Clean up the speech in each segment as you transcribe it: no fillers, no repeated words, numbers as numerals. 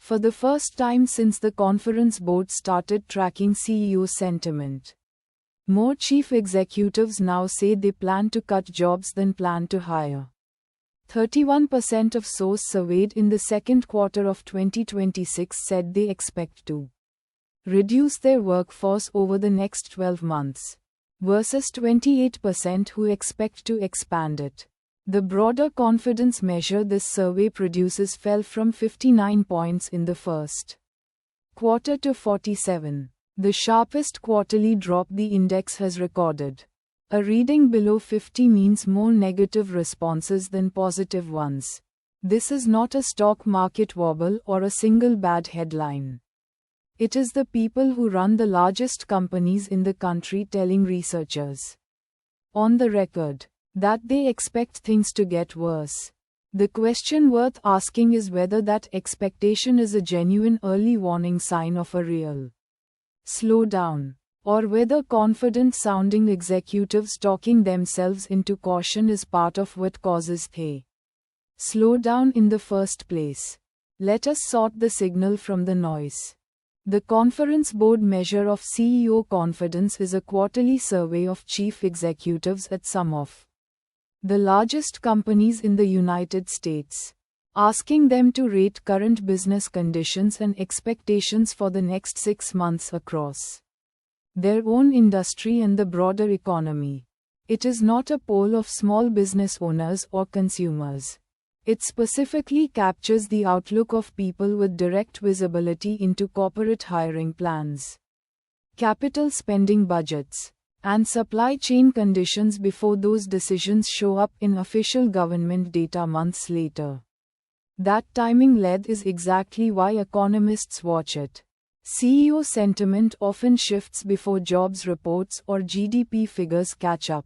for the first time since the Conference Board started tracking CEO sentiment. More chief executives now say they plan to cut jobs than plan to hire. 31% of those surveyed in the second quarter of 2026 said they expect to reduce their workforce over the next 12 months, versus 28% who expect to expand it. The broader confidence measure this survey produces fell from 59 points in the first quarter to 47, the sharpest quarterly drop the index has recorded. A reading below 50 means more negative responses than positive ones. This is not a stock market wobble or a single bad headline. It is the people who run the largest companies in the country telling researchers on the record that they expect things to get worse. The question worth asking is whether that expectation is a genuine early warning sign of a real slowdown, or whether confident-sounding executives talking themselves into caution is part of what causes the slowdown in the first place. Let us sort the signal from the noise. The Conference Board measure of CEO confidence is a quarterly survey of chief executives at some of the largest companies in the United States, asking them to rate current business conditions and expectations for the next 6 months across their own industry and the broader economy. It is not a poll of small business owners or consumers. It specifically captures the outlook of people with direct visibility into corporate hiring plans, capital spending budgets, and supply chain conditions before those decisions show up in official government data months later. That timing lag is exactly why economists watch it. CEO sentiment often shifts before jobs reports or GDP figures catch up.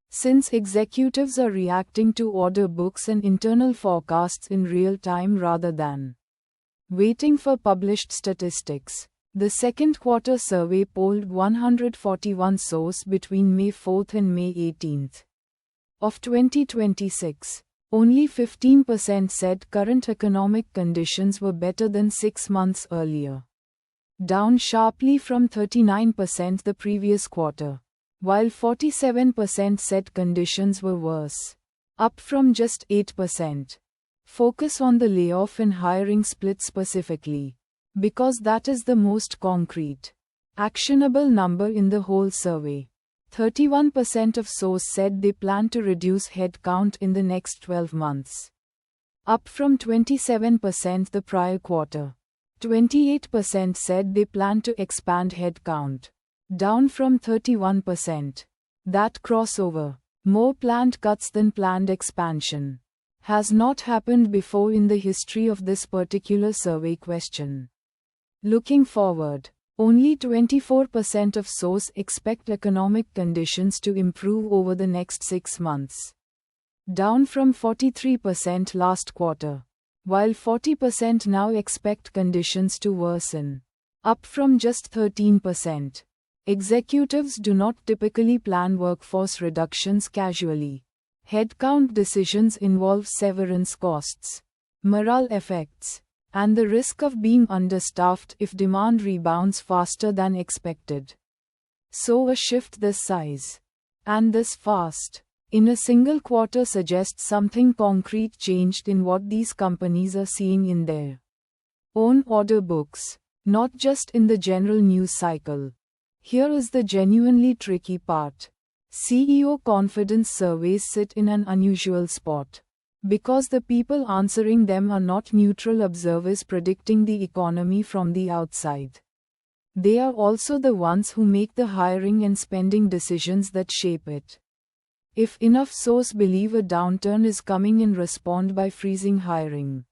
Since executives are reacting to order books and internal forecasts in real time rather than waiting for published statistics, the second quarter survey polled 141 sources between May 4 and May 18 of 2026. Only 15% said current economic conditions were better than 6 months earlier, down sharply from 39% the previous quarter, while 47% said conditions were worse, up from just 8%. Focus on the layoff and hiring split specifically, because that is the most concrete, actionable number in the whole survey. 31% of sources said they plan to reduce headcount in the next 12 months, up from 27% the prior quarter. 28% said they plan to expand headcount, down from 31%. That crossover, more planned cuts than planned expansion, has not happened before in the history of this particular survey question. Looking forward, only 24% of sources expect economic conditions to improve over the next 6 months, down from 43% last quarter, while 40% now expect conditions to worsen, up from just 13%. Executives do not typically plan workforce reductions casually. Headcount decisions involve severance costs, morale effects, and the risk of being understaffed if demand rebounds faster than expected. So a shift this size, and this fast, in a single quarter suggests something concrete changed in what these companies are seeing in their own order books, not just in the general news cycle. Here is the genuinely tricky part. CEO confidence surveys sit in an unusual spot, because the people answering them are not neutral observers predicting the economy from the outside. They are also the ones who make the hiring and spending decisions that shape it. If enough sources believe a downturn is coming and respond by freezing hiring,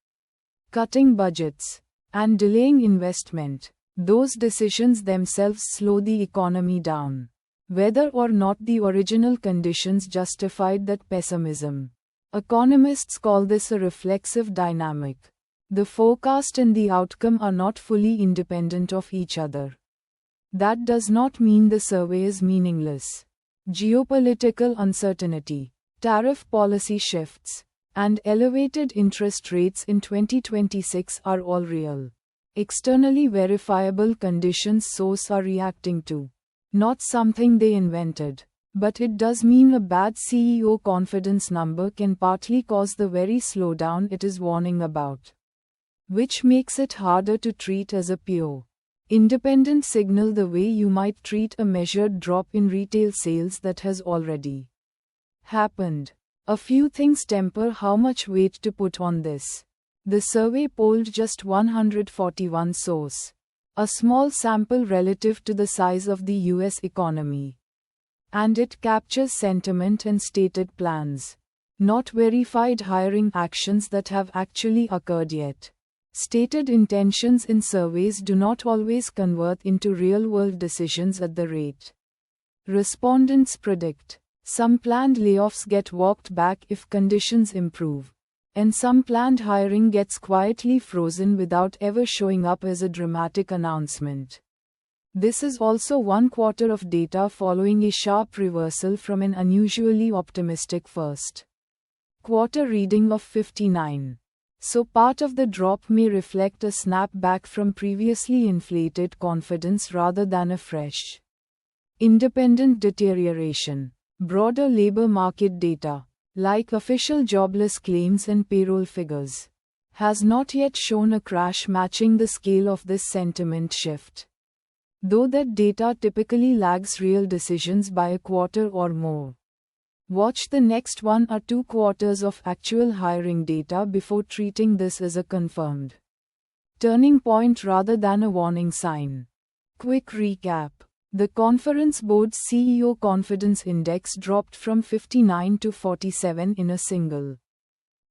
cutting budgets, and delaying investment, those decisions themselves slow the economy down, whether or not the original conditions justified that pessimism. Economists call this a reflexive dynamic. The forecast and the outcome are not fully independent of each other. That does not mean the survey is meaningless. Geopolitical uncertainty, tariff policy shifts, and elevated interest rates in 2026 are all real. Externally verifiable conditions sources are reacting to. Not something they invented. But it does mean a bad CEO confidence number can partly cause the very slowdown it is warning about. Which makes it harder to treat as a pure, independent signal the way you might treat a measured drop in retail sales that has already happened. A few things temper how much weight to put on this. The survey polled just 141 sources, a small sample relative to the size of the US economy. And it captures sentiment and stated plans, not verified hiring actions that have actually occurred yet. Stated intentions in surveys do not always convert into real-world decisions at the rate respondents predict. Some planned layoffs get walked back if conditions improve, and some planned hiring gets quietly frozen without ever showing up as a dramatic announcement. This is also one quarter of data following a sharp reversal from an unusually optimistic first quarter reading of 59. So part of the drop may reflect a snapback from previously inflated confidence rather than a fresh, independent deterioration. Broader labor market data, like official jobless claims and payroll figures, has not yet shown a crash matching the scale of this sentiment shift. Though that data typically lags real decisions by a quarter or more. Watch the next 1 or 2 quarters of actual hiring data before treating this as a confirmed turning point rather than a warning sign. Quick recap. The Conference Board's CEO Confidence Index dropped from 59 to 47 in a single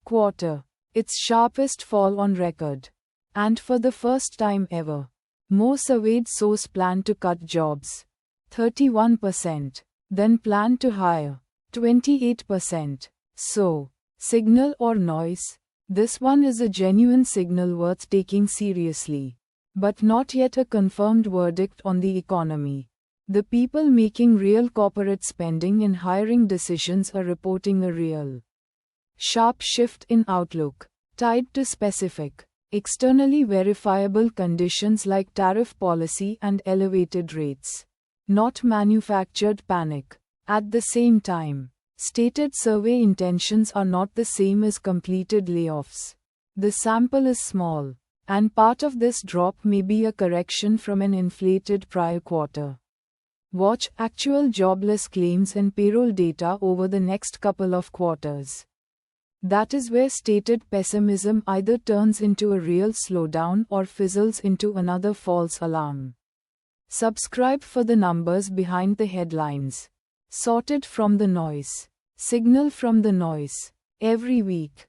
quarter, its sharpest fall on record. And for the first time ever, more surveyed sources plan to cut jobs, 31%, than plan to hire, 28%. So, signal or noise? This one is a genuine signal worth taking seriously, but not yet a confirmed verdict on the economy. The people making real corporate spending and hiring decisions are reporting a real sharp shift in outlook, tied to specific, externally verifiable conditions like tariff policy and elevated rates, not manufactured panic. At the same time, stated survey intentions are not the same as completed layoffs. The sample is small, and part of this drop may be a correction from an inflated prior quarter. Watch actual jobless claims and payroll data over the next couple of quarters. That is where stated pessimism either turns into a real slowdown or fizzles into another false alarm. Subscribe for the numbers behind the headlines. Sorted from the noise. Signal from the noise. Every week.